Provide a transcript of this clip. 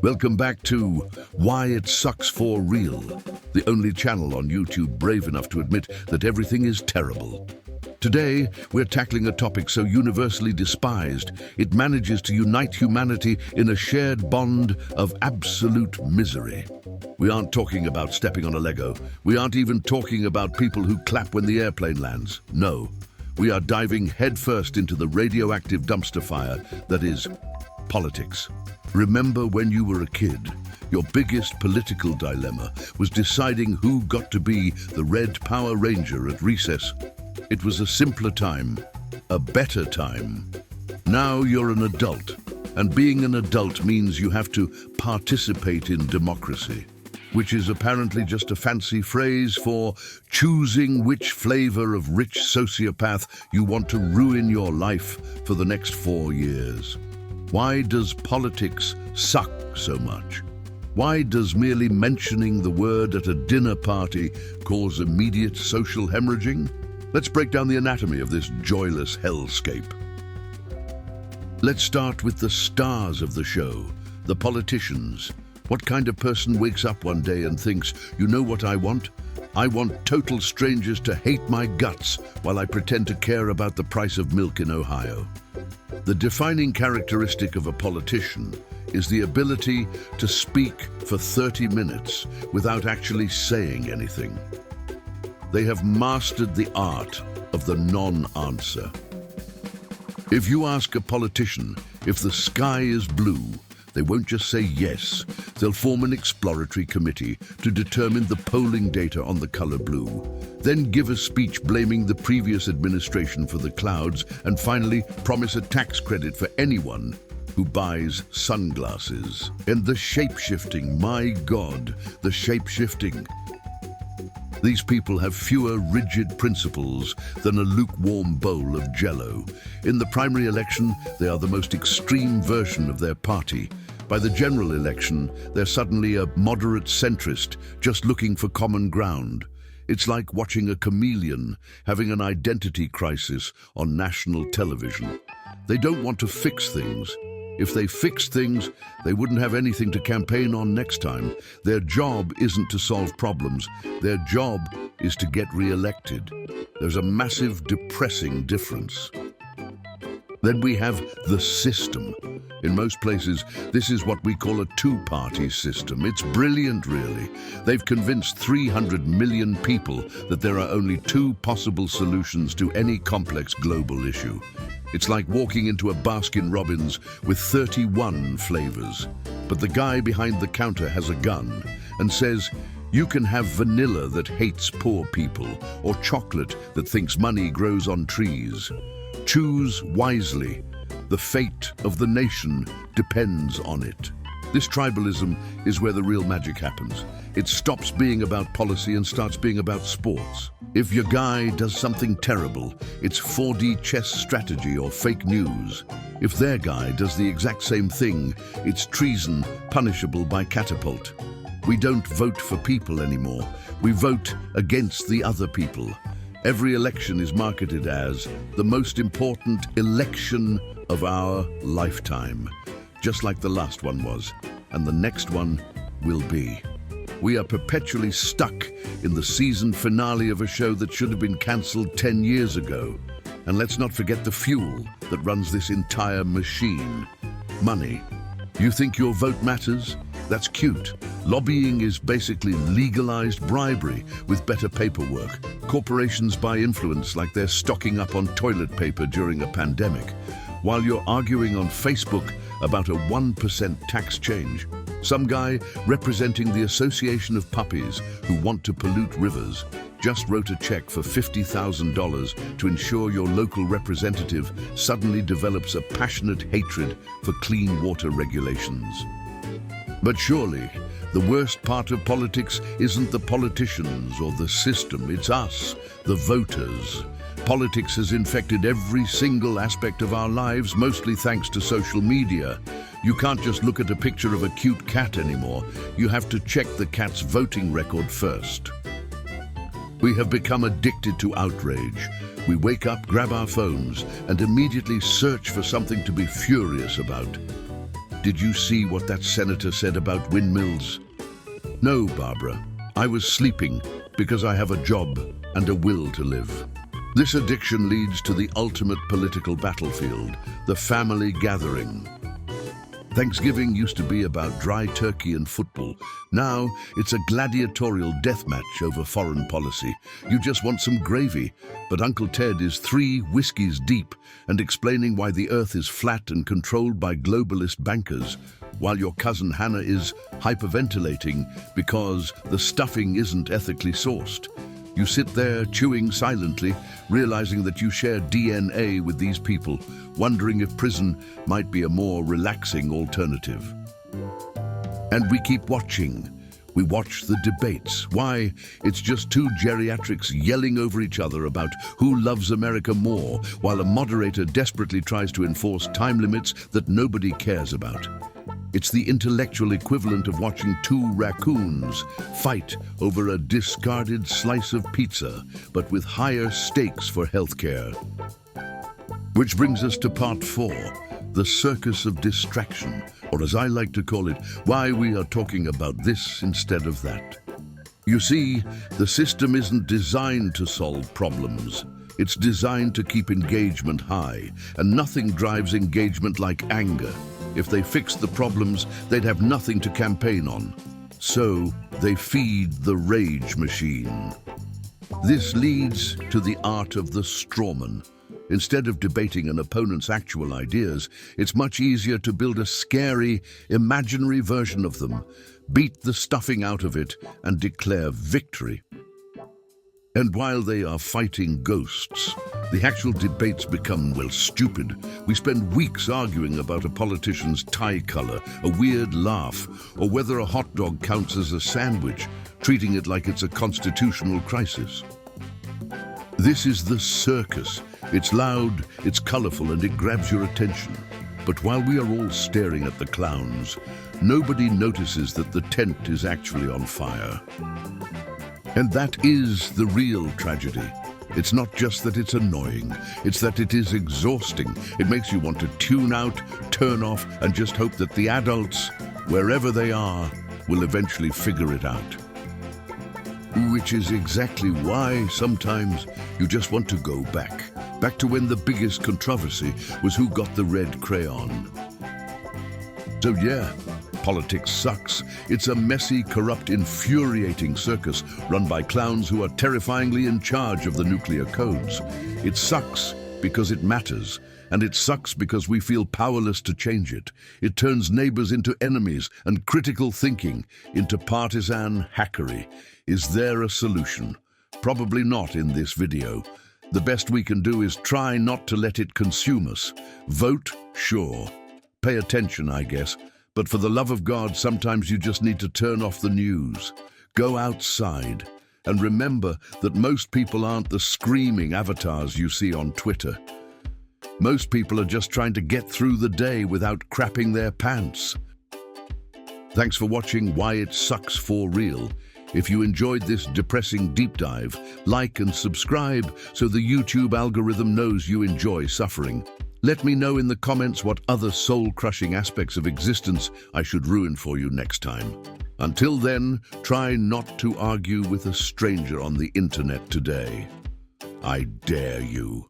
Welcome back to Why It Sucks for Real, the only channel on YouTube brave enough to admit that everything is terrible. Today, we're tackling a topic so universally despised, it manages to unite humanity in a shared bond of absolute misery. We aren't talking about stepping on a Lego. We aren't even talking about people who clap when the airplane lands. No, we are diving headfirst into the radioactive dumpster fire that is politics. Remember when you were a kid, your biggest political dilemma was deciding who got to be the Red Power Ranger at recess. It was a simpler time, a better time. Now you're an adult, and being an adult means you have to participate in democracy, which is apparently just a fancy phrase for choosing which flavor of rich sociopath you want to ruin your life for the next 4 years. Why does politics suck so much? Why does merely mentioning the word at a dinner party cause immediate social hemorrhaging? Let's break down the anatomy of this joyless hellscape. Let's start with the stars of the show, the politicians. What kind of person wakes up one day and thinks, you know what I want? I want total strangers to hate my guts while I pretend to care about the price of milk in Ohio. The defining characteristic of a politician is the ability to speak for 30 minutes without actually saying anything. They have mastered the art of the non-answer. If you ask a politician if the sky is blue, they won't just say yes. They'll form an exploratory committee to determine the polling data on the color blue, then give a speech blaming the previous administration for the clouds, and finally promise a tax credit for anyone who buys sunglasses. And the shape-shifting, my God, the shape-shifting. These people have fewer rigid principles than a lukewarm bowl of Jell-O. In the primary election, they are the most extreme version of their party. By the general election, they're suddenly a moderate centrist, just looking for common ground. It's like watching a chameleon having an identity crisis on national television. They don't want to fix things. If they fixed things, they wouldn't have anything to campaign on next time. Their job isn't to solve problems. Their job is to get re-elected. There's a massive, depressing difference. Then we have the system. In most places, this is what we call a two-party system. It's brilliant, really. They've convinced 300 million people that there are only two possible solutions to any complex global issue. It's like walking into a Baskin-Robbins with 31 flavors. But the guy behind the counter has a gun and says, you can have vanilla that hates poor people or chocolate that thinks money grows on trees. Choose wisely. The fate of the nation depends on it. This tribalism is where the real magic happens. It stops being about policy and starts being about sports. If your guy does something terrible, it's 4D chess strategy or fake news. If their guy does the exact same thing, it's treason punishable by catapult. We don't vote for people anymore. We vote against the other people. Every election is marketed as the most important election of our lifetime, just like the last one was, and the next one will be. We are perpetually stuck in the season finale of a show that should have been cancelled 10 years ago. And let's not forget the fuel that runs this entire machine. Money. You think your vote matters? That's cute. Lobbying is basically legalized bribery with better paperwork. Corporations buy influence like they're stocking up on toilet paper during a pandemic, while you're arguing on Facebook about a 1% tax change. Some guy representing the Association of Puppies who want to pollute rivers just wrote a check for $50,000 to ensure your local representative suddenly develops a passionate hatred for clean water regulations. But surely, the worst part of politics isn't the politicians or the system, it's us, the voters. Politics has infected every single aspect of our lives, mostly thanks to social media. You can't just look at a picture of a cute cat anymore. You have to check the cat's voting record first. We have become addicted to outrage. We wake up, grab our phones, and immediately search for something to be furious about. Did you see what that senator said about windmills? No, Barbara. I was sleeping because I have a job and a will to live. This addiction leads to the ultimate political battlefield, the family gathering. Thanksgiving used to be about dry turkey and football. Now it's a gladiatorial death match over foreign policy. You just want some gravy, but Uncle Ted is 3 whiskeys deep and explaining why the earth is flat and controlled by globalist bankers, while your cousin Hannah is hyperventilating because the stuffing isn't ethically sourced. You sit there chewing silently, realizing that you share DNA with these people, wondering if prison might be a more relaxing alternative. And we keep watching. We watch the debates. Why? It's just 2 geriatrics yelling over each other about who loves America more, while a moderator desperately tries to enforce time limits that nobody cares about. It's the intellectual equivalent of watching 2 raccoons fight over a discarded slice of pizza, but with higher stakes for healthcare. Which brings us to part 4, the circus of distraction, or as I like to call it, why we are talking about this instead of that. You see, the system isn't designed to solve problems. It's designed to keep engagement high, and nothing drives engagement like anger. If they fixed the problems, they'd have nothing to campaign on. So they feed the rage machine. This leads to the art of the strawman. Instead of debating an opponent's actual ideas, it's much easier to build a scary, imaginary version of them, beat the stuffing out of it, and declare victory. And while they are fighting ghosts, the actual debates become, well, stupid. We spend weeks arguing about a politician's tie color, a weird laugh, or whether a hot dog counts as a sandwich, treating it like it's a constitutional crisis. This is the circus. It's loud, it's colorful, and it grabs your attention. But while we are all staring at the clowns, nobody notices that the tent is actually on fire. And that is the real tragedy. It's not just that it's annoying, it's that it is exhausting. It makes you want to tune out, turn off, and just hope that the adults, wherever they are, will eventually figure it out. Which is exactly why sometimes you just want to go back to when the biggest controversy was who got the red crayon. So yeah, politics sucks. It's a messy, corrupt, infuriating circus run by clowns who are terrifyingly in charge of the nuclear codes. It sucks because it matters, and it sucks because we feel powerless to change it. It turns neighbors into enemies and critical thinking into partisan hackery. Is there a solution? Probably not in this video. The best we can do is try not to let it consume us. Vote, sure. Pay attention, I guess. But for the love of God, sometimes you just need to turn off the news. Go outside. And remember that most people aren't the screaming avatars you see on Twitter. Most people are just trying to get through the day without crapping their pants. Thanks for watching Why It Sucks for Real. If you enjoyed this depressing deep dive, like and subscribe so the YouTube algorithm knows you enjoy suffering. Let me know in the comments what other soul-crushing aspects of existence I should ruin for you next time. Until then, try not to argue with a stranger on the internet today. I dare you.